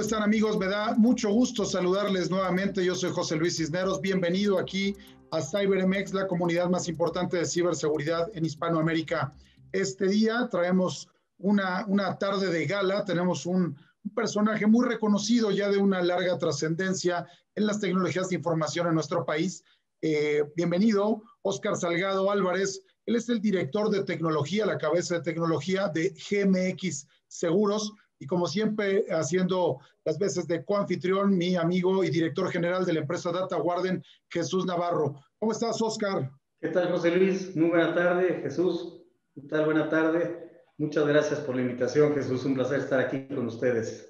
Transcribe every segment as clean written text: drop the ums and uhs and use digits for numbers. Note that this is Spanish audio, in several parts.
están, amigos? Me da mucho gusto saludarles nuevamente. Yo soy José Luis Cisneros. Bienvenido aquí a CyberMX, la comunidad más importante de ciberseguridad en Hispanoamérica. Este día traemos una tarde de gala. Tenemos un personaje muy reconocido, ya de una larga trascendencia en las tecnologías de información en nuestro país. Bienvenido, Óscar Salgado Álvarez. Él es el director de tecnología, la cabeza de tecnología de GMX Seguros. Y como siempre, haciendo las veces de coanfitrión, mi amigo y director general de la empresa Data Warden, Jesús Navarro. ¿Cómo estás, Óscar? ¿Qué tal, José Luis? Muy buena tarde, Jesús. ¿Qué tal? Buena tarde. Muchas gracias por la invitación, Jesús. Un placer estar aquí con ustedes.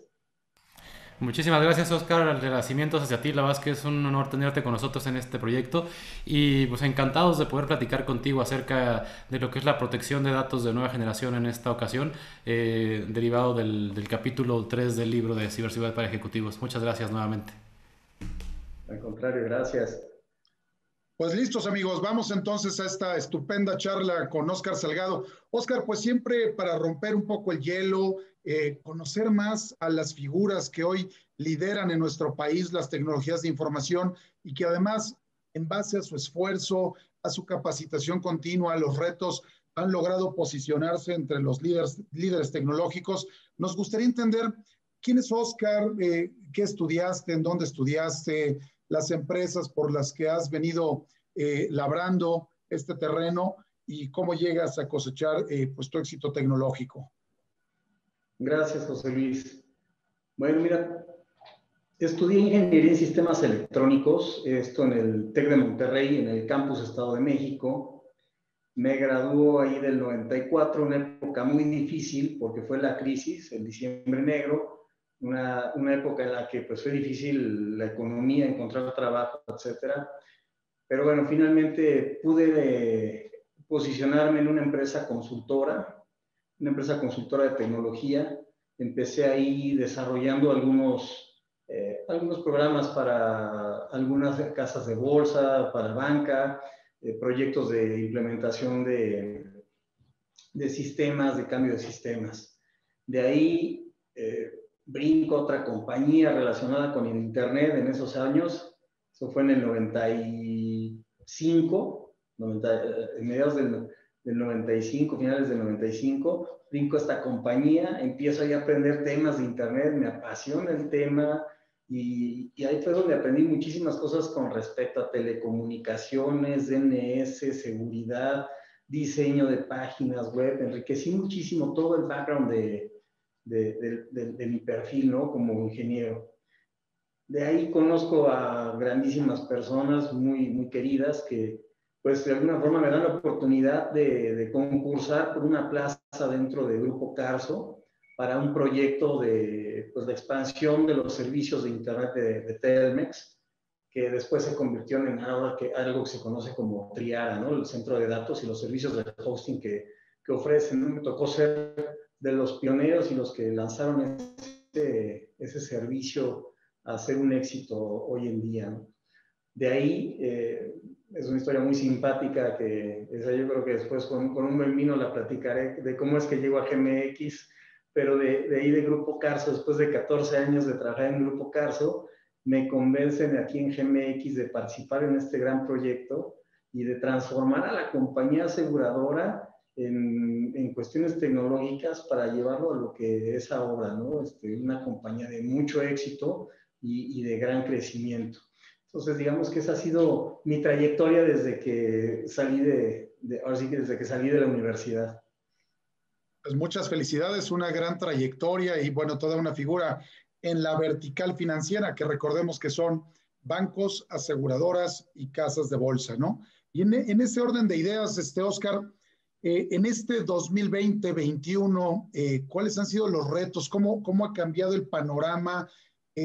Muchísimas gracias, Oscar. Agradecimientos hacia ti. La verdad es que es un honor tenerte con nosotros en este proyecto y pues encantados de poder platicar contigo acerca de lo que es la protección de datos de nueva generación en esta ocasión, derivado del capítulo 3 del libro de Ciberseguridad para Ejecutivos. Muchas gracias nuevamente. Al contrario, gracias. Pues listos, amigos, vamos entonces a esta estupenda charla con Óscar Salgado. Óscar, pues siempre para romper un poco el hielo, conocer más a las figuras que hoy lideran en nuestro país las tecnologías de información y que además, en base a su esfuerzo, a su capacitación continua, a los retos, han logrado posicionarse entre los líderes tecnológicos. Nos gustaría entender quién es Óscar, qué estudiaste, en dónde estudiaste, las empresas por las que has venido labrando este terreno y cómo llegas a cosechar pues tu éxito tecnológico. Gracias, José Luis. Bueno, mira, estudié Ingeniería en Sistemas Electrónicos, esto en el TEC de Monterrey, en el Campus Estado de México. Me graduó ahí del 94, una época muy difícil porque fue la crisis, el diciembre negro, una época en la que pues, fue difícil la economía, encontrar trabajo, etcétera. Pero bueno, finalmente pude posicionarme en una empresa consultora de tecnología. Empecé ahí desarrollando algunos programas para algunas casas de bolsa, para banca, proyectos de implementación de sistemas, de cambio de sistemas. De ahí brinco a otra compañía relacionada con el Internet en esos años. Eso fue en el 95, en mediados del 95, finales del 95. Brinco a esta compañía, empiezo ahí a aprender temas de Internet, me apasiona el tema. Y ahí fue donde aprendí muchísimas cosas con respecto a telecomunicaciones, DNS, seguridad, diseño de páginas web. Enriquecí muchísimo todo el background de mi perfil, ¿no? Como ingeniero. De ahí conozco a grandísimas personas muy, muy queridas que, pues, de alguna forma me dan la oportunidad de concursar por una plaza dentro del Grupo Carso para un proyecto de expansión de los servicios de Internet de Telmex, que después se convirtió en algo que se conoce como Triara, ¿no? El centro de datos y los servicios de hosting que ofrecen, ¿no? Me tocó ser de los pioneros y los que lanzaron ese servicio a ser un éxito hoy en día, ¿no? De ahí, es una historia muy simpática que yo creo que después con un buen vino la platicaré de cómo es que llego a GMX. Pero de ahí de Grupo Carso, después de 14 años de trabajar en Grupo Carso, me convencen aquí en GMX de participar en este gran proyecto y de transformar a la compañía aseguradora en cuestiones tecnológicas para llevarlo a lo que es ahora, ¿no? Una compañía de mucho éxito y de gran crecimiento. Entonces, digamos que esa ha sido mi trayectoria desde que salí desde que salí de la universidad. Pues muchas felicidades, una gran trayectoria y bueno, toda una figura en la vertical financiera, que recordemos que son bancos, aseguradoras y casas de bolsa, ¿no? Y en ese orden de ideas, Óscar, en este 2020-21, ¿cuáles han sido los retos? ¿Cómo ha cambiado el panorama?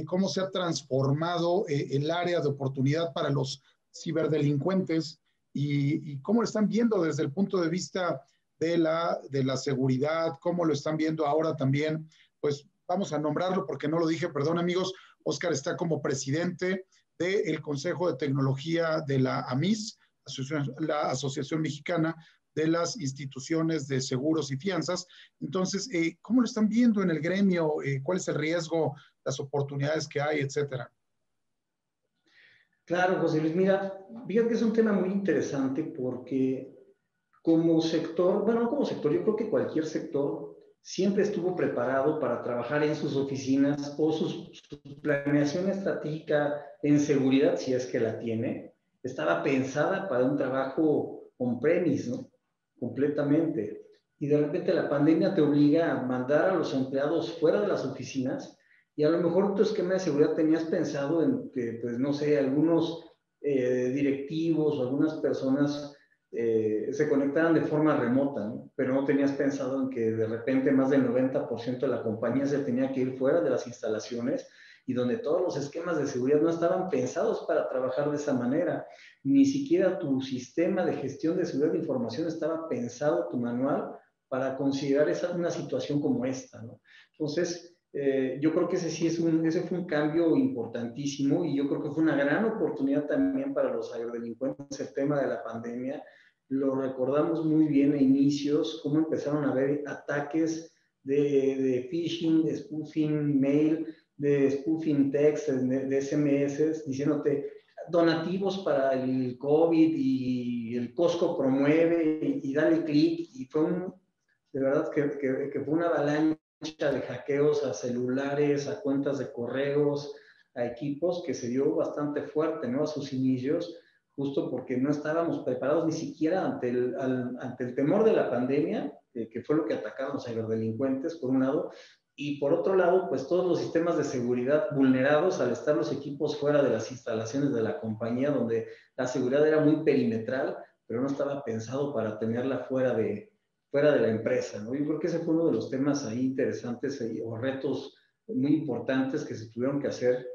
¿Cómo se ha transformado el área de oportunidad para los ciberdelincuentes? ¿Y cómo lo están viendo desde el punto de vista de la seguridad? ¿Cómo lo están viendo ahora también? Pues vamos a nombrarlo porque no lo dije, perdón, amigos. Óscar está como presidente del Consejo de Tecnología de la AMIS, la Asociación Mexicana de las Instituciones de Seguros y Fianzas. Entonces, ¿cómo lo están viendo en el gremio? ¿Cuál es el riesgo las oportunidades que hay, etcétera. Claro, José Luis, mira, fíjate que es un tema muy interesante porque como sector, bueno, no como sector, yo creo que cualquier sector siempre estuvo preparado para trabajar en sus oficinas o su planeación estratégica en seguridad, si es que la tiene, estaba pensada para un trabajo on-premise, ¿no? Completamente. Y de repente la pandemia te obliga a mandar a los empleados fuera de las oficinas y a lo mejor tu esquema de seguridad tenías pensado en que, pues no sé, algunos directivos o algunas personas se conectaran de forma remota, ¿no? Pero no tenías pensado en que de repente más del 90% de la compañía se tenía que ir fuera de las instalaciones y donde todos los esquemas de seguridad no estaban pensados para trabajar de esa manera. Ni siquiera tu sistema de gestión de seguridad de información estaba pensado, tu manual, para considerar una situación como esta, ¿no? Entonces, yo creo que ese fue un cambio importantísimo y yo creo que fue una gran oportunidad también para los ciberdelincuentes el tema de la pandemia. Lo recordamos muy bien a inicios, cómo empezaron a haber ataques de phishing, de spoofing mail, de spoofing text, de SMS, diciéndote donativos para el COVID y el Costco promueve y dale clic. Y de verdad que fue una avalancha de hackeos a celulares, a cuentas de correos, a equipos que se dio bastante fuerte, ¿no? A sus inicios, justo porque no estábamos preparados ni siquiera ante el temor de la pandemia, que fue lo que atacaron los ciberdelincuentes, por un lado, y por otro lado, pues todos los sistemas de seguridad vulnerados al estar los equipos fuera de las instalaciones de la compañía, donde la seguridad era muy perimetral, pero no estaba pensado para tenerla fuera de la empresa, ¿no? Yo creo que ese fue uno de los temas ahí interesantes o retos muy importantes que se tuvieron que hacer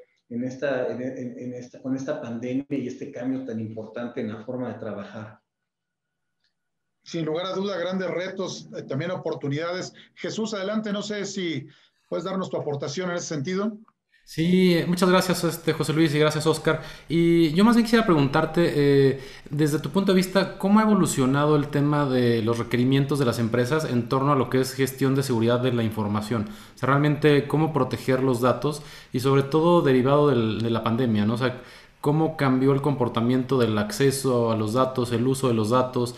con esta pandemia y este cambio tan importante en la forma de trabajar. Sin lugar a duda, grandes retos, también oportunidades. Jesús, adelante, no sé si puedes darnos tu aportación en ese sentido. Sí, muchas gracias José Luis y gracias Oscar. Y yo más bien quisiera preguntarte, desde tu punto de vista, ¿cómo ha evolucionado el tema de los requerimientos de las empresas en torno a lo que es gestión de seguridad de la información? O sea, realmente cómo proteger los datos y sobre todo derivado de la pandemia, ¿no? O sea, cómo cambió el comportamiento del acceso a los datos, el uso de los datos,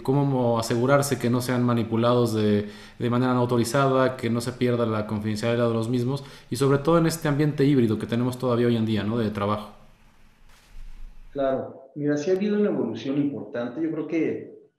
cómo asegurarse que no sean manipulados de manera no autorizada, que no se pierda la confidencialidad de los mismos y sobre todo en este ambiente híbrido que tenemos todavía hoy en día, ¿no? De trabajo. Claro, mira, sí ha habido una evolución importante. Yo creo que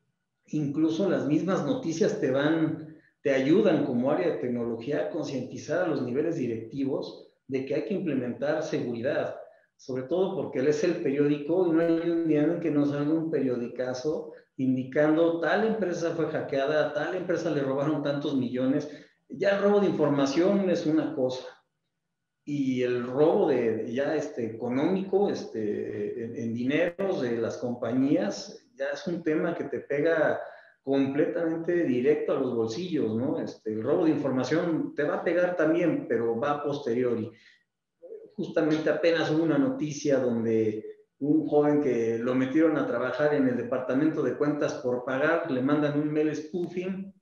incluso las mismas noticias te ayudan como área de tecnología a concientizar a los niveles directivos de que hay que implementar seguridad, sobre todo porque él es el periódico y no hay un día en que no salga un periodicazo indicando tal empresa fue hackeada, tal empresa le robaron tantos millones. Ya el robo de información es una cosa y el robo económico en dineros de las compañías ya es un tema que te pega completamente directo a los bolsillos, ¿no? El robo de información te va a pegar también, pero va a posteriori. Justamente apenas hubo una noticia donde un joven que lo metieron a trabajar en el departamento de cuentas por pagar, le mandan un mail spoofing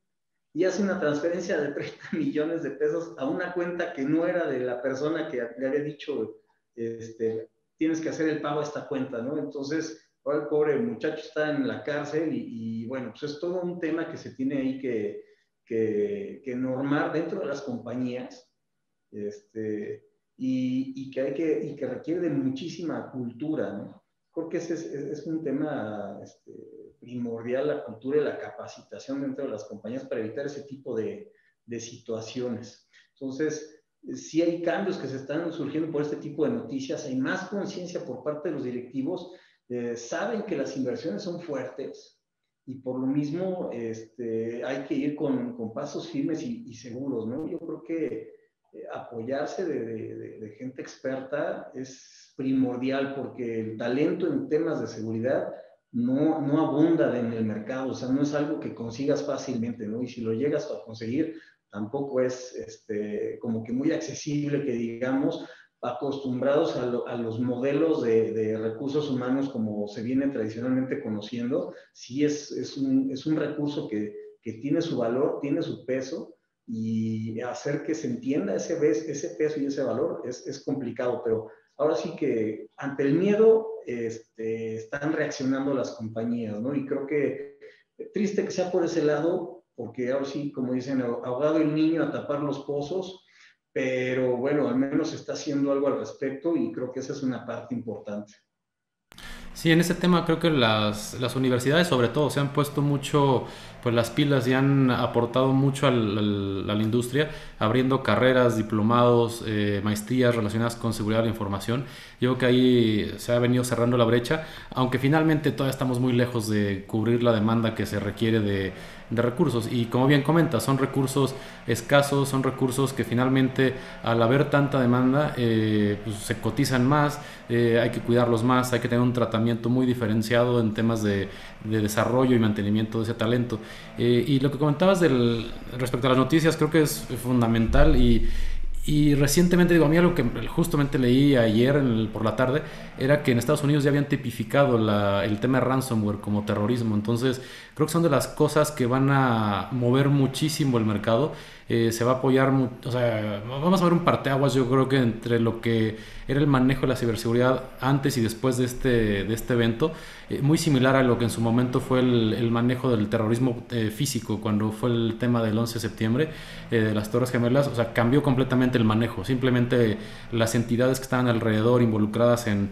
y hace una transferencia de 30 millones de pesos a una cuenta que no era de la persona que le había dicho, tienes que hacer el pago a esta cuenta, ¿no? Entonces, ahora el pobre muchacho está en la cárcel y bueno, pues es todo un tema que se tiene ahí que normar dentro de las compañías, y que requiere de muchísima cultura, ¿no? Creo que ese es un tema primordial, la cultura y la capacitación dentro de las compañías para evitar ese tipo de situaciones. Entonces, sí hay cambios que se están surgiendo por este tipo de noticias, hay más conciencia por parte de los directivos, saben que las inversiones son fuertes y por lo mismo hay que ir con pasos firmes y seguros, ¿no? Yo creo que apoyarse de gente experta es primordial porque el talento en temas de seguridad no abunda en el mercado, o sea, no es algo que consigas fácilmente, ¿no? Y si lo llegas a conseguir, tampoco es como que muy accesible, que digamos, acostumbrados a los modelos de recursos humanos como se viene tradicionalmente conociendo. Sí es un recurso que tiene su valor, tiene su peso, y hacer que se entienda ese peso y ese valor es complicado, pero ahora sí que ante el miedo están reaccionando las compañías, ¿no? Y creo que triste que sea por ese lado, porque ahora sí, como dicen, ahogado el niño a tapar los pozos, pero bueno, al menos se está haciendo algo al respecto y creo que esa es una parte importante. Sí, en ese tema creo que las universidades sobre todo se han puesto mucho pues las pilas y han aportado mucho a la industria, abriendo carreras, diplomados, maestrías relacionadas con seguridad de la información. Yo creo que ahí se ha venido cerrando la brecha, aunque finalmente todavía estamos muy lejos de cubrir la demanda que se requiere de recursos. Y como bien comentas, son recursos escasos, son recursos que finalmente al haber tanta demanda pues se cotizan más, hay que cuidarlos más, hay que tener un tratamiento muy diferenciado en temas de desarrollo y mantenimiento de ese talento. Y lo que comentabas respecto a las noticias creo que es fundamental y recientemente, digo, a mí algo que justamente leí ayer por la tarde era que en Estados Unidos ya habían tipificado el tema de ransomware como terrorismo. Entonces, creo que son de las cosas que van a mover muchísimo el mercado. Se va a apoyar, o sea, vamos a ver un parteaguas, yo creo que entre lo que era el manejo de la ciberseguridad antes y después de este evento, muy similar a lo que en su momento fue el manejo del terrorismo físico, cuando fue el tema del 11 de septiembre, de las Torres Gemelas. O sea, cambió completamente el manejo. Simplemente las entidades que estaban alrededor involucradas en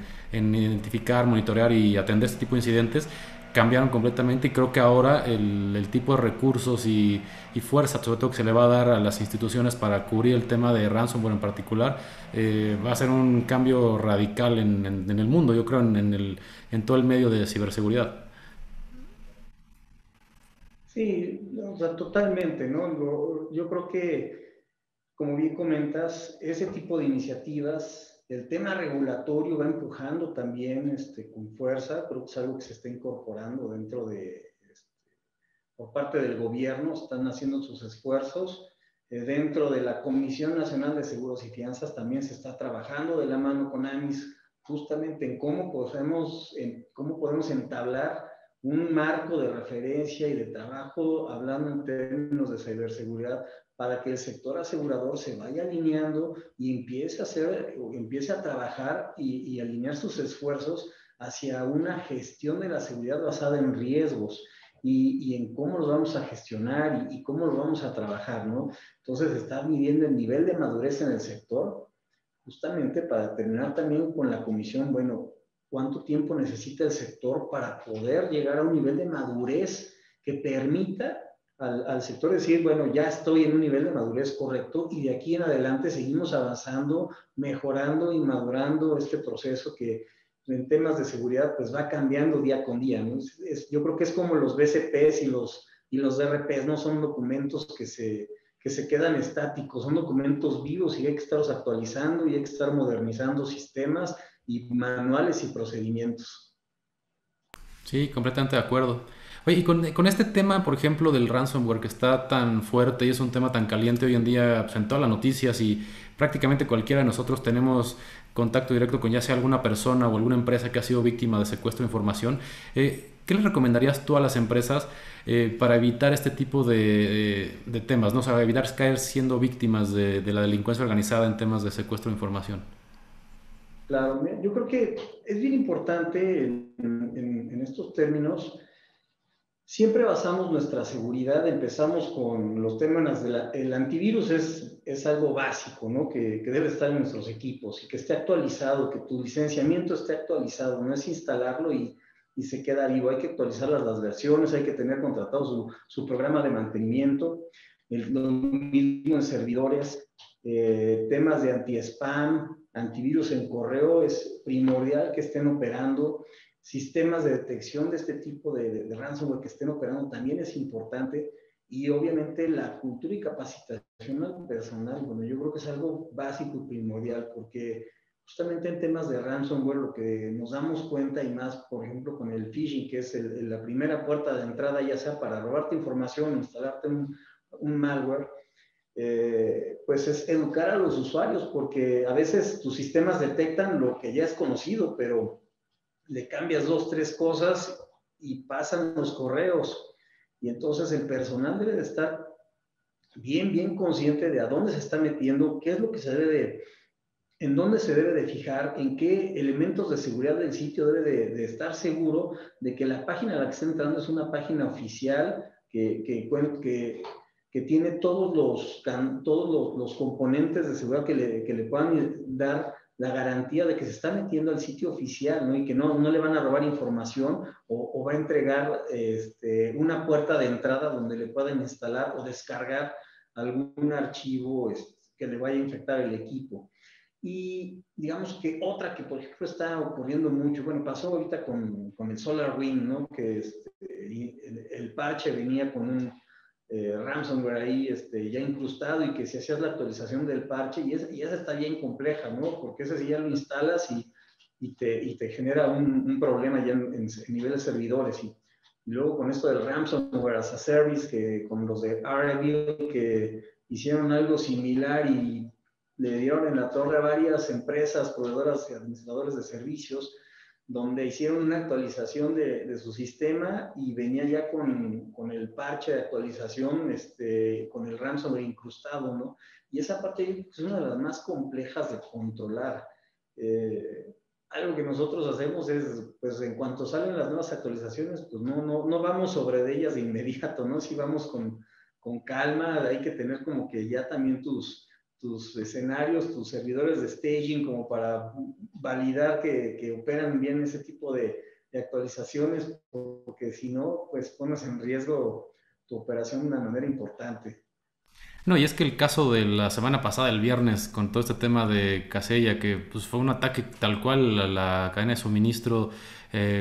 identificar, monitorear y atender este tipo de incidentes cambiaron completamente, y creo que ahora el tipo de recursos y fuerza, sobre todo, que se le va a dar a las instituciones para cubrir el tema de ransomware en particular, va a ser un cambio radical en el mundo, yo creo, en todo el medio de ciberseguridad. Sí, o sea, totalmente, ¿no? Yo creo que, como bien comentas, ese tipo de iniciativas, el tema regulatorio va empujando también con fuerza, creo que es algo que se está incorporando dentro por parte del gobierno, están haciendo sus esfuerzos. Dentro de la Comisión Nacional de Seguros y Fianzas también se está trabajando de la mano con AMIS justamente en cómo podemos entablar un marco de referencia y de trabajo, hablando en términos de ciberseguridad, para que el sector asegurador se vaya alineando y empiece a trabajar y alinear sus esfuerzos hacia una gestión de la seguridad basada en riesgos y en cómo los vamos a gestionar y cómo los vamos a trabajar, ¿no? Entonces está midiendo el nivel de madurez en el sector, justamente para determinar también con la comisión, bueno, cuánto tiempo necesita el sector para poder llegar a un nivel de madurez que permita al sector decir, bueno, ya estoy en un nivel de madurez correcto y de aquí en adelante seguimos avanzando, mejorando y madurando este proceso que en temas de seguridad pues va cambiando día con día, ¿no? Yo creo que es como los BCPs y los DRPs, no son documentos que se quedan estáticos, son documentos vivos y hay que estarlos actualizando y hay que estar modernizando sistemas y manuales y procedimientos. Sí, completamente de acuerdo. Oye, y con este tema, por ejemplo, del ransomware que está tan fuerte y es un tema tan caliente hoy en día, pues, en todas las noticias, y prácticamente cualquiera de nosotros tenemos contacto directo con ya sea alguna persona o alguna empresa que ha sido víctima de secuestro de información, ¿qué le recomendarías tú a las empresas para evitar este tipo de temas, ¿no? O sea, evitar caer siendo víctimas de la delincuencia organizada en temas de secuestro de información? Claro, yo creo que es bien importante en estos términos. Siempre basamos nuestra seguridad, empezamos con los temas el antivirus es algo básico, ¿no? Que debe estar en nuestros equipos y que esté actualizado, que tu licenciamiento esté actualizado, no es instalarlo y se queda vivo, hay que actualizar las versiones, hay que tener contratado su programa de mantenimiento, lo mismo en servidores, temas de anti-spam, antivirus en correo, es primordial que estén operando. Sistemas de detección de este tipo de ransomware que estén operando también es importante, y obviamente la cultura y capacitación al personal, bueno, yo creo que es algo básico y primordial, porque justamente en temas de ransomware lo que nos damos cuenta, y más por ejemplo con el phishing, que es la primera puerta de entrada, ya sea para robarte información, instalarte un malware, pues es educar a los usuarios, porque a veces tus sistemas detectan lo que ya es conocido, pero le cambias 2, 3 cosas y pasan los correos. Y entonces el personal debe de estar bien consciente de a dónde se está metiendo, qué es lo que se debe de, en dónde se debe de fijar, en qué elementos de seguridad del sitio debe de estar seguro de que la página a la que está entrando es una página oficial que tiene todos los componentes de seguridad que le puedan dar la garantía de que se está metiendo al sitio oficial, ¿no? Y que no le van a robar información o va a entregar una puerta de entrada donde le puedan instalar o descargar algún archivo que le vaya a infectar el equipo. Y digamos que otra que, por ejemplo, está ocurriendo mucho, bueno, pasó ahorita con el SolarWinds, ¿no? Que el parche venía con un ransomware ahí ya incrustado y que si hacías la actualización del parche, y esa está bien compleja, ¿no? Porque ese sí ya lo instalas y te genera un problema ya en nivel de servidores. Y luego con esto del ransomware as a service, que con los de REvil, que hicieron algo similar y le dieron en la torre a varias empresas, proveedoras y administradores de servicios, donde hicieron una actualización de su sistema y venía ya con el parche de actualización, con el ransomware incrustado, ¿no? Y esa parte es una de las más complejas de controlar. Algo que nosotros hacemos es, pues en cuanto salen las nuevas actualizaciones, pues no vamos sobre de ellas de inmediato, ¿no? Sí vamos con calma, hay que tener como que ya también tus escenarios, tus servidores de staging, como para validar que operan bien ese tipo de actualizaciones, porque si no, pues pones en riesgo tu operación de una manera importante. No, y es que el caso de la semana pasada, el viernes, con todo este tema de Casella, que pues, fue un ataque tal cual a la cadena de suministro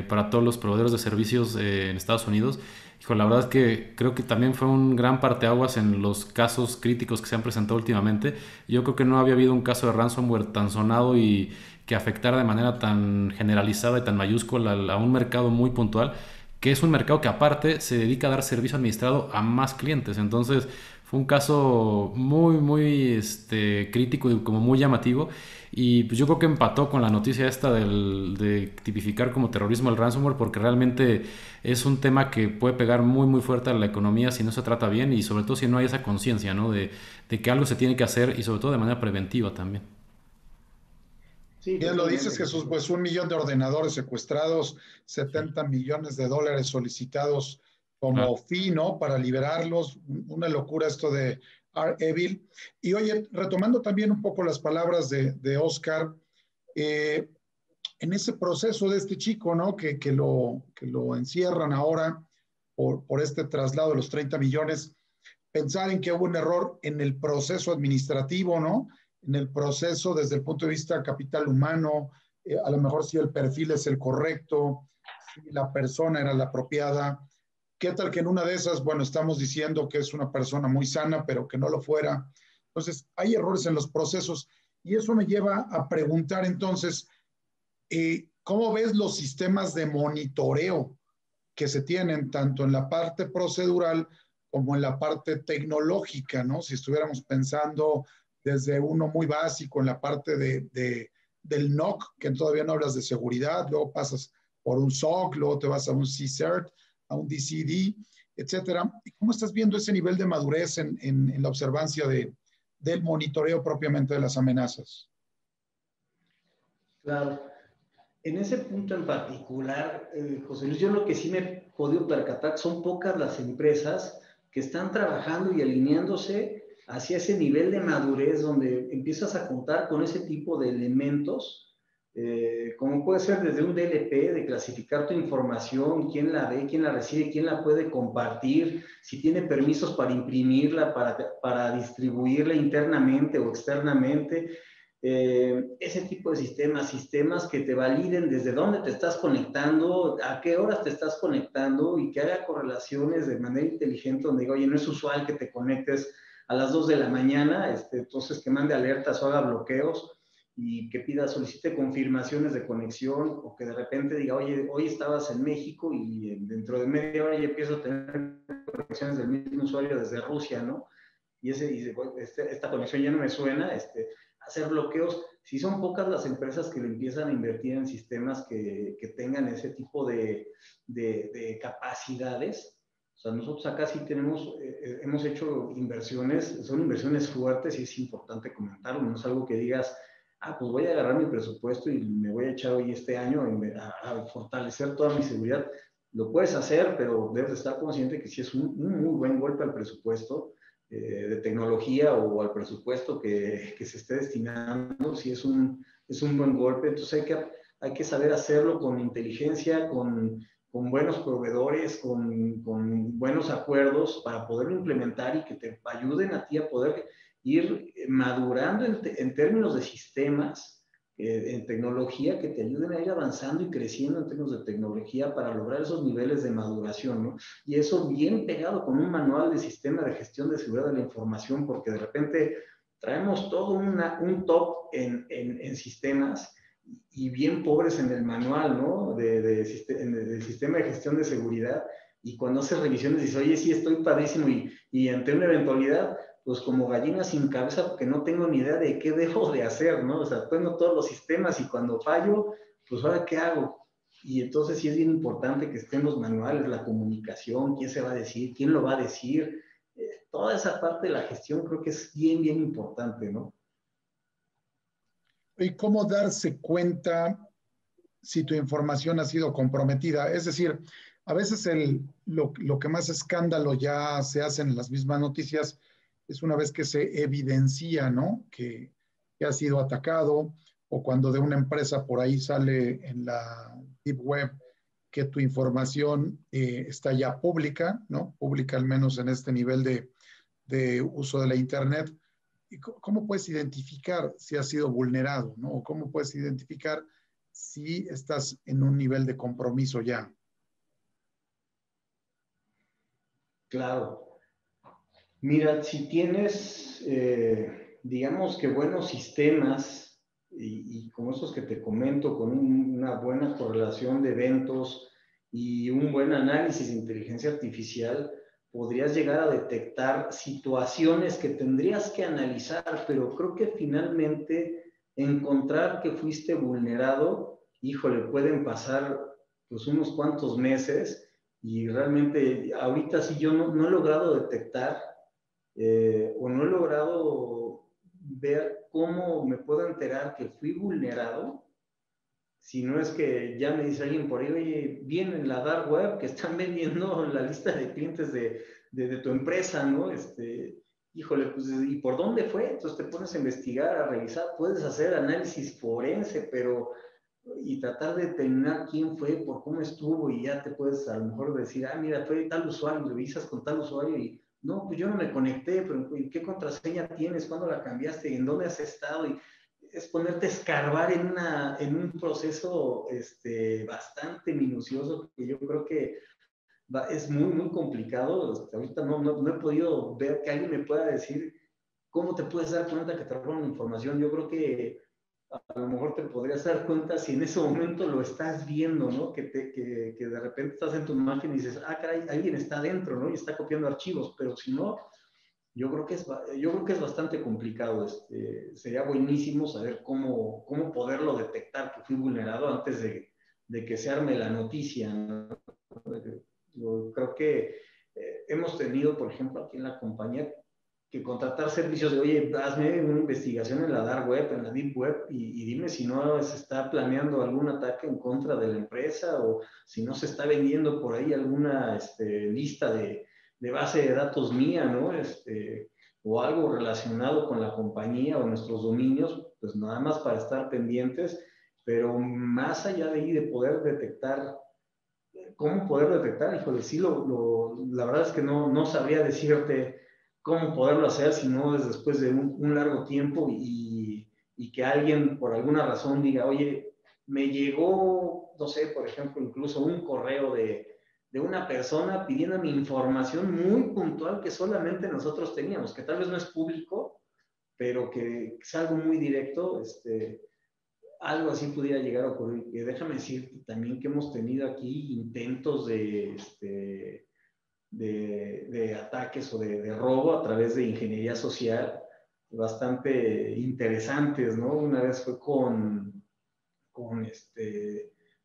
para todos los proveedores de servicios en Estados Unidos. Hijo, la verdad es que creo que también fue un gran parteaguas en los casos críticos que se han presentado últimamente. Yo creo que no había habido un caso de ransomware tan sonado y que afectara de manera tan generalizada y tan mayúscula a un mercado muy puntual, que es un mercado que aparte se dedica a dar servicio administrado a más clientes. Entonces fue un caso muy crítico y como muy llamativo. Y pues yo creo que empató con la noticia esta de tipificar como terrorismo el ransomware, porque realmente es un tema que puede pegar muy fuerte a la economía si no se trata bien y sobre todo si no hay esa conciencia, ¿no? De que algo se tiene que hacer y sobre todo de manera preventiva también. Sí, Bien lo totalmente, dices, Jesús, Jesús. pues 1 millón de ordenadores secuestrados, 70 millones de dólares solicitados Claro. como fee, ¿no? Para liberarlos. Una locura esto de REvil. Y oye, retomando también un poco las palabras de Oscar, eh, en ese proceso de este chico, ¿no? Que lo encierran ahora por este traslado de los 30 millones, pensar en que hubo un error en el proceso administrativo, ¿no? En el proceso desde el punto de vista capital humano, a lo mejor si el perfil es el correcto, si la persona era la apropiada. ¿Qué tal que en una de esas, bueno, estamos diciendo que es una persona muy sana, pero que no lo fuera? Entonces, hay errores en los procesos y eso me lleva a preguntar entonces, ¿cómo ves los sistemas de monitoreo que se tienen tanto en la parte procedural como en la parte tecnológica, ¿no? Si estuviéramos pensando desde uno muy básico en la parte del NOC, que todavía no hablas de seguridad, luego pasas por un SOC, luego te vas a un CCERT, a un DCD, etcétera. ¿Y cómo estás viendo ese nivel de madurez en la observancia del monitoreo propiamente de las amenazas? Claro. En ese punto en particular, José Luis, yo lo que sí me he podido percatar son pocas las empresas que están trabajando y alineándose hacia ese nivel de madurez donde empiezas a contar con ese tipo de elementos, como puede ser desde un DLP, de clasificar tu información, quién la ve, quién la recibe, quién la puede compartir, si tiene permisos para imprimirla, para distribuirla internamente o externamente. Ese tipo de sistemas que te validen desde dónde te estás conectando, a qué horas te estás conectando y que haga correlaciones de manera inteligente donde diga, oye, no es usual que te conectes a las 2 de la mañana, entonces que mande alertas o haga bloqueos y que pida, solicite confirmaciones de conexión o que de repente diga, oye, hoy estabas en México y dentro de media hora ya empiezo a tener conexiones del mismo usuario desde Rusia, ¿no? Y esta conexión ya no me suena, hacer bloqueos. Si son pocas las empresas que le empiezan a invertir en sistemas que tengan ese tipo de capacidades, sea, nosotros acá sí tenemos, hemos hecho inversiones, son inversiones fuertes y es importante comentarlo, no es algo que digas, pues voy a agarrar mi presupuesto y me voy a echar hoy este año a fortalecer toda mi seguridad. Lo puedes hacer, pero debes estar consciente que si es un muy buen golpe al presupuesto de tecnología o al presupuesto que se esté destinando, si es un buen golpe, entonces hay que saber hacerlo con inteligencia, con buenos proveedores, con buenos acuerdos para poderlo implementar y que te ayuden a ti a poder ir madurando en términos de sistemas, en tecnología, que te ayuden a ir avanzando y creciendo en términos de tecnología para lograr esos niveles de maduración, ¿no? Y eso bien pegado con un manual de sistema de gestión de seguridad de la información, porque de repente traemos todo un top en sistemas y bien pobres en el manual, ¿no? Del sistema de gestión de seguridad. Y cuando haces revisiones dices, oye, sí, estoy padrísimo. Y ante una eventualidad, pues como gallina sin cabeza, porque no tengo ni idea de qué debo de hacer, ¿no? O sea, tengo todos los sistemas y cuando fallo, pues ahora, ¿qué hago? Y entonces sí es bien importante que estén los manuales, la comunicación, quién se va a decir, quién lo va a decir. Toda esa parte de la gestión creo que es bien, bien importante, ¿no? ¿Y cómo darse cuenta si tu información ha sido comprometida? Es decir, a veces lo que más escándalo ya se hace en las mismas noticias es una vez que se evidencia, ¿no? Que ha sido atacado, o cuando de una empresa por ahí sale en la deep web que tu información está ya pública, ¿no? Pública al menos en este nivel de uso de la Internet. ¿Y cómo puedes identificar si has sido vulnerado, ¿no? O cómo puedes identificar si estás en un nivel de compromiso ya? Claro. Mira, si tienes, digamos que buenos sistemas y como esos que te comento, con una buena correlación de eventos y un buen análisis de inteligencia artificial, podrías llegar a detectar situaciones que tendrías que analizar, pero creo que finalmente encontrar que fuiste vulnerado, híjole, pueden pasar pues unos cuantos meses y realmente ahorita sí yo no he logrado detectar o no he logrado ver cómo me puedo enterar que fui vulnerado, si no es que ya me dice alguien por ahí, oye, viene en la dark web que están vendiendo la lista de clientes de tu empresa, ¿no? Híjole, pues, ¿y por dónde fue? Entonces te pones a investigar, a revisar, puedes hacer análisis forense, pero y tratar de determinar quién fue, por cómo estuvo, y ya te puedes a lo mejor decir, mira, fue tal usuario, revisas con tal usuario y no, pues yo no me conecté, pero ¿qué contraseña tienes? ¿Cuándo la cambiaste? ¿En dónde has estado? Y es ponerte a escarbar en un proceso bastante minucioso que yo creo que es muy, muy complicado. Ahorita no he podido ver que alguien me pueda decir cómo te puedes dar cuenta que te roban información. Yo creo que a lo mejor te podrías dar cuenta si en ese momento lo estás viendo, ¿no? Que de repente estás en tu máquina y dices, caray, alguien está adentro, ¿no? Y está copiando archivos, pero si no, yo creo que es bastante complicado. Sería buenísimo saber cómo poderlo detectar que fui vulnerado antes de que se arme la noticia, ¿no? Yo creo que hemos tenido, por ejemplo, aquí en la compañía, que contratar servicios de, oye, hazme una investigación en la dark web, en la deep web, y dime si no se está planeando algún ataque en contra de la empresa o si no se está vendiendo por ahí alguna lista de base de datos mía, ¿no? O algo relacionado con la compañía o nuestros dominios, pues nada más para estar pendientes, pero más allá de ahí de poder detectar, ¿cómo poder detectar? Híjole, sí, la verdad es que no sabría decirte cómo poderlo hacer, sino después de un largo tiempo y que alguien por alguna razón diga, oye, me llegó, no sé, por ejemplo, incluso un correo de una persona pidiendo mi información muy puntual que solamente nosotros teníamos, que tal vez no es público, pero que es algo muy directo, algo así pudiera llegar a ocurrir. Y déjame decirte también que hemos tenido aquí intentos de ataques o de robo a través de ingeniería social bastante interesantes, ¿no? Una vez fue con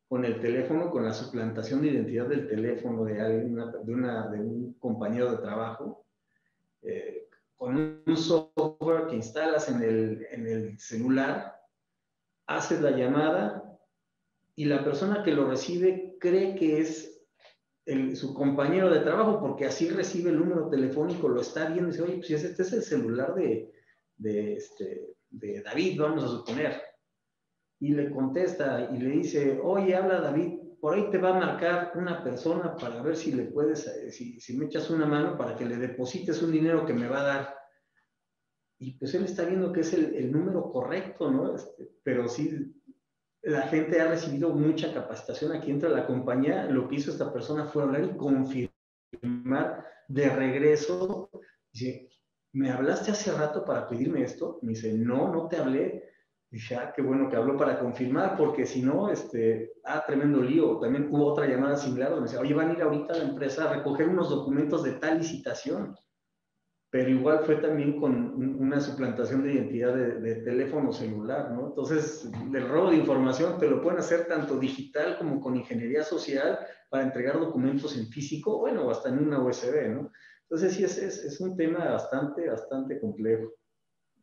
con el teléfono, con la suplantación de identidad del teléfono de alguien, de un compañero de trabajo, con un software que instalas en el celular, haces la llamada y la persona que lo recibe cree que es su compañero de trabajo, porque así recibe el número telefónico, lo está viendo y dice, oye, pues este es el celular de David, vamos a suponer. Y le contesta y le dice, oye, habla David, por ahí te va a marcar una persona para ver si le puedes, si me echas una mano para que le deposites un dinero que me va a dar. Y pues él está viendo que es el número correcto, ¿no? Pero sí, la gente ha recibido mucha capacitación aquí dentro de la compañía. Lo que hizo esta persona fue hablar y confirmar de regreso. Dice, ¿me hablaste hace rato para pedirme esto? Me dice, no, no te hablé. Dije, qué bueno que habló para confirmar, porque si no, tremendo lío. También hubo otra llamada similar donde me decía, oye, van a ir ahorita a la empresa a recoger unos documentos de tal licitación. Pero igual fue también con una suplantación de identidad de teléfono celular, ¿no? Entonces, el robo de información te lo pueden hacer tanto digital como con ingeniería social para entregar documentos en físico, bueno, hasta en una USB, ¿no? Entonces, sí, es un tema bastante complejo.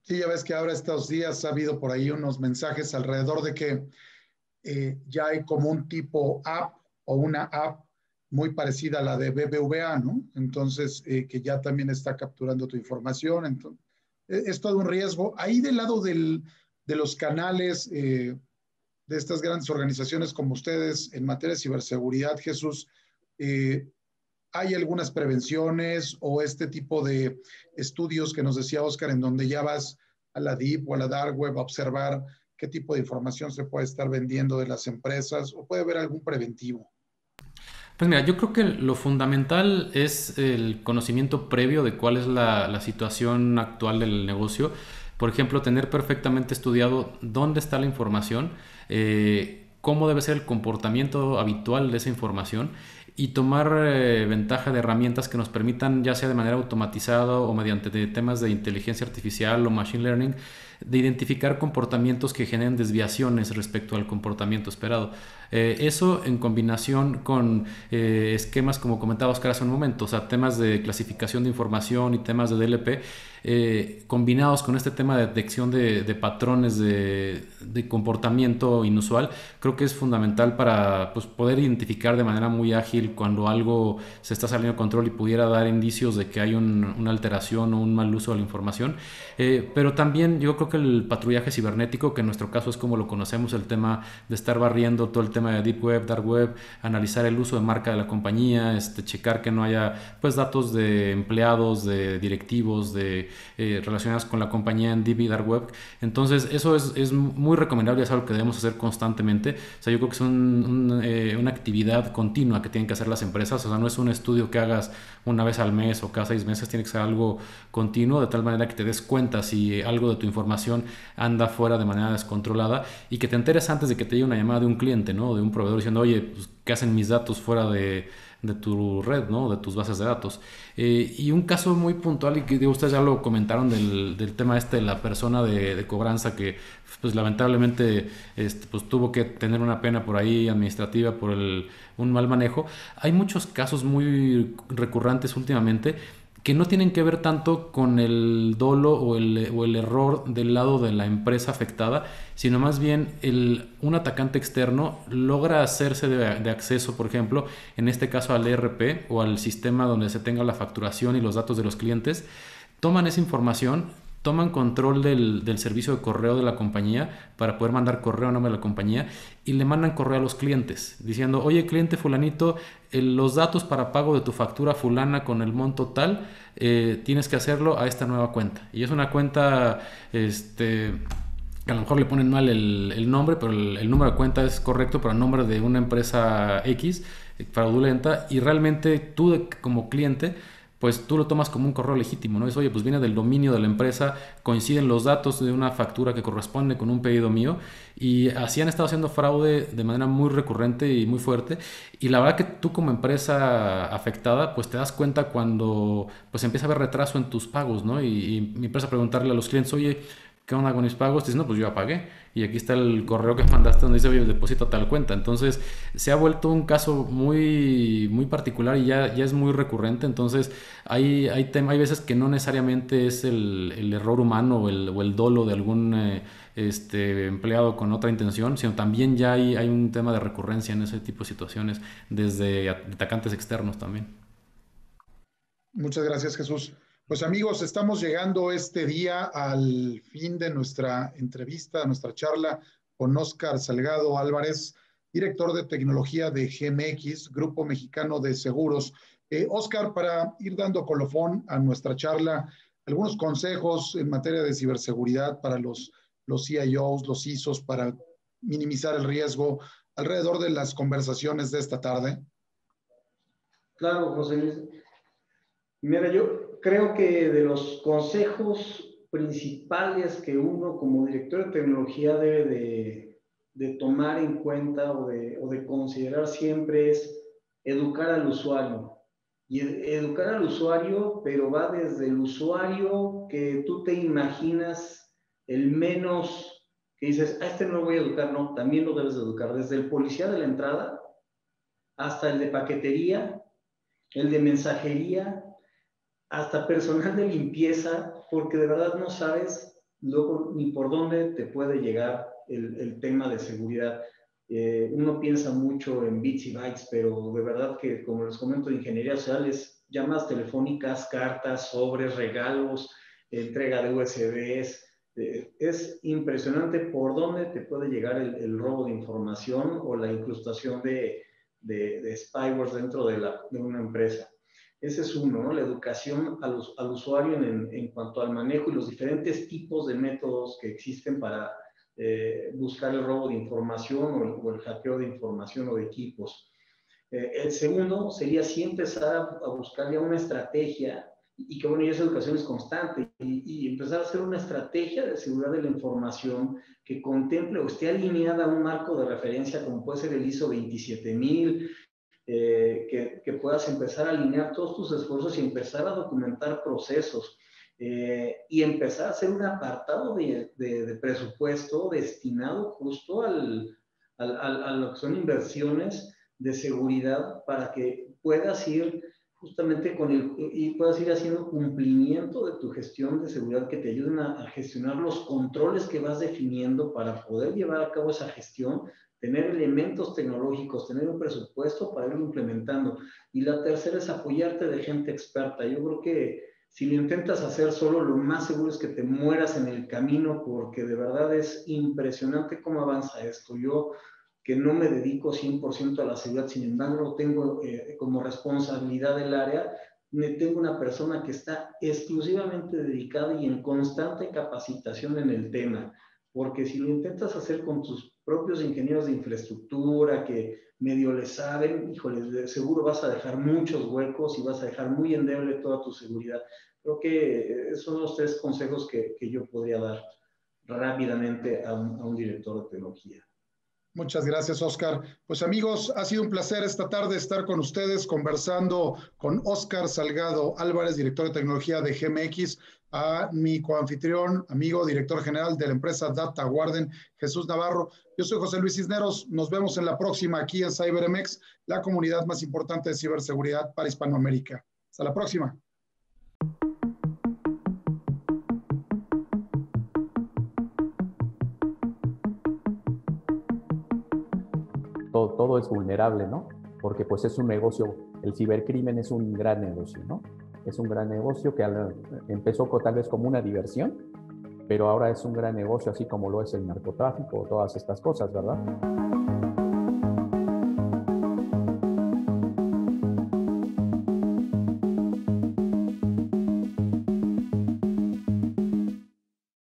Sí, ya ves que ahora estos días ha habido por ahí unos mensajes alrededor de que ya hay como un tipo app o una app muy parecida a la de BBVA, ¿no? Entonces, que ya también está capturando tu información. Entonces, es todo un riesgo. Ahí del lado de los canales de estas grandes organizaciones como ustedes en materia de ciberseguridad, Jesús, ¿hay algunas prevenciones o este tipo de estudios que nos decía Oscar en donde ya vas a la Deep o a la Dark Web a observar qué tipo de información se puede estar vendiendo de las empresas o puede haber algún preventivo? Pues mira, yo creo que lo fundamental es el conocimiento previo de cuál es la situación actual del negocio. Por ejemplo, tener perfectamente estudiado dónde está la información, cómo debe ser el comportamiento habitual de esa información y tomar ventaja de herramientas que nos permitan, ya sea de manera automatizada o mediante temas de inteligencia artificial o machine learning, de identificar comportamientos que generen desviaciones respecto al comportamiento esperado. Eso en combinación con esquemas como comentaba Oscar hace un momento, o sea, temas de clasificación de información y temas de DLP, combinados con este tema de detección de patrones de comportamiento inusual, creo que es fundamental para pues, poder identificar de manera muy ágil cuando algo se está saliendo de control y pudiera dar indicios de que hay una alteración o un mal uso de la información. Pero también yo creo que el patrullaje cibernético, que en nuestro caso es como lo conocemos, el tema de estar barriendo todo el tema de Deep Web, Dark Web, analizar el uso de marca de la compañía, checar que no haya pues datos de empleados, de directivos, relacionados con la compañía en Deep y Dark Web. Entonces eso es muy recomendable, es algo que debemos hacer constantemente. O sea, yo creo que es una actividad continua que tienen que hacer las empresas. O sea, no es un estudio que hagas una vez al mes o cada 6 meses, tiene que ser algo continuo, de tal manera que te des cuenta si algo de tu información anda fuera de manera descontrolada y que te enteres antes de que te llegue una llamada de un cliente, ¿no? De un proveedor diciendo, oye, pues, ¿qué hacen mis datos fuera de tu red, ¿no? De tus bases de datos. Y un caso muy puntual, y que ustedes ya lo comentaron del tema de la persona de cobranza que pues lamentablemente pues tuvo que tener una pena por ahí administrativa por un mal manejo. Hay muchos casos muy recurrentes últimamente que no tienen que ver tanto con el dolo o el error del lado de la empresa afectada, sino más bien un atacante externo logra hacerse de acceso, por ejemplo, en este caso al ERP o al sistema donde se tenga la facturación y los datos de los clientes, toman esa información, toman control del servicio de correo de la compañía para poder mandar correo a nombre de la compañía y le mandan correo a los clientes diciendo, oye cliente fulanito, los datos para pago de tu factura fulana con el monto tal, tienes que hacerlo a esta nueva cuenta. Y es una cuenta, que a lo mejor le ponen mal el nombre, pero el número de cuenta es correcto para el nombre de una empresa X, fraudulenta, y realmente tú como cliente pues tú lo tomas como un correo legítimo, ¿no? Es, oye, pues viene del dominio de la empresa, coinciden los datos de una factura que corresponde con un pedido mío, y así han estado haciendo fraude de manera muy recurrente y muy fuerte, y la verdad que tú como empresa afectada, pues te das cuenta cuando pues empieza a haber retraso en tus pagos, ¿no? Y me empieza a preguntarle a los clientes, oye, ¿qué onda con mis pagos? Te dicen, no, pues yo ya pagué. Y aquí está el correo que mandaste donde dice, oye, deposita tal cuenta. Entonces, se ha vuelto un caso muy, muy particular y ya es muy recurrente. Entonces, hay veces que no necesariamente es el error humano o el dolo de algún empleado con otra intención, sino también ya hay un tema de recurrencia en ese tipo de situaciones, desde atacantes externos también. Muchas gracias, Jesús. Pues amigos, estamos llegando este día al fin de nuestra entrevista, nuestra charla con Óscar Salgado Álvarez, director de tecnología de GMX, Grupo Mexicano de Seguros. Óscar, para ir dando colofón a nuestra charla, algunos consejos en materia de ciberseguridad para los CIOs, los ISOs, para minimizar el riesgo alrededor de las conversaciones de esta tarde. Claro, José Luis. Mira, yo creo que de los consejos principales que uno como director de tecnología debe de tomar en cuenta o de considerar siempre es educar al usuario. Y educar al usuario, pero va desde el usuario que tú te imaginas el menos, que dices, a este no lo voy a educar, no, también lo debes de educar. Desde el policía de la entrada hasta el de paquetería, el de mensajería, hasta personal de limpieza, porque de verdad no sabes luego ni por dónde te puede llegar el tema de seguridad. Uno piensa mucho en bits y bytes, pero de verdad que, como les comento, de ingeniería social es llamadas telefónicas, cartas, sobres, regalos, entrega de USBs. Es impresionante por dónde te puede llegar el robo de información o la incrustación de spyware dentro de una empresa. Ese es uno, ¿no? La educación al usuario en cuanto al manejo y los diferentes tipos de métodos que existen para buscar el robo de información o el hackeo de información o de equipos. El segundo sería sí empezar a buscar ya una estrategia y que bueno, ya esa educación es constante y empezar a hacer una estrategia de seguridad de la información que contemple o esté alineada a un marco de referencia como puede ser el ISO 27000, que puedas empezar a alinear todos tus esfuerzos y empezar a documentar procesos y empezar a hacer un apartado de presupuesto destinado justo a lo que son inversiones de seguridad para que puedas ir justamente y puedas ir haciendo cumplimiento de tu gestión de seguridad que te ayuden a gestionar los controles que vas definiendo para poder llevar a cabo esa gestión, tener elementos tecnológicos, tener un presupuesto para irlo implementando. Y la tercera es apoyarte de gente experta. Yo creo que si lo intentas hacer solo, lo más seguro es que te mueras en el camino porque de verdad es impresionante cómo avanza esto. Yo que no me dedico 100% a la seguridad, sin embargo, tengo como responsabilidad del área, tengo una persona que está exclusivamente dedicada y en constante capacitación en el tema, porque si lo intentas hacer con tus propios ingenieros de infraestructura que medio le saben, híjole, seguro vas a dejar muchos huecos y vas a dejar muy endeble toda tu seguridad. Creo que esos son los tres consejos que yo podría dar rápidamente a un director de tecnología. Muchas gracias, Óscar. Pues amigos, ha sido un placer esta tarde estar con ustedes conversando con Óscar Salgado Álvarez, director de tecnología de GMX, a mi coanfitrión, amigo, director general de la empresa Data Warden, Jesús Navarro. Yo soy José Luis Cisneros. Nos vemos en la próxima aquí en CyberMX, la comunidad más importante de ciberseguridad para Hispanoamérica. Hasta la próxima. Todo es vulnerable, ¿no? Porque pues es un negocio, el cibercrimen es un gran negocio, ¿no? Es un gran negocio que empezó tal vez como una diversión, pero ahora es un gran negocio, así como lo es el narcotráfico o todas estas cosas, ¿verdad?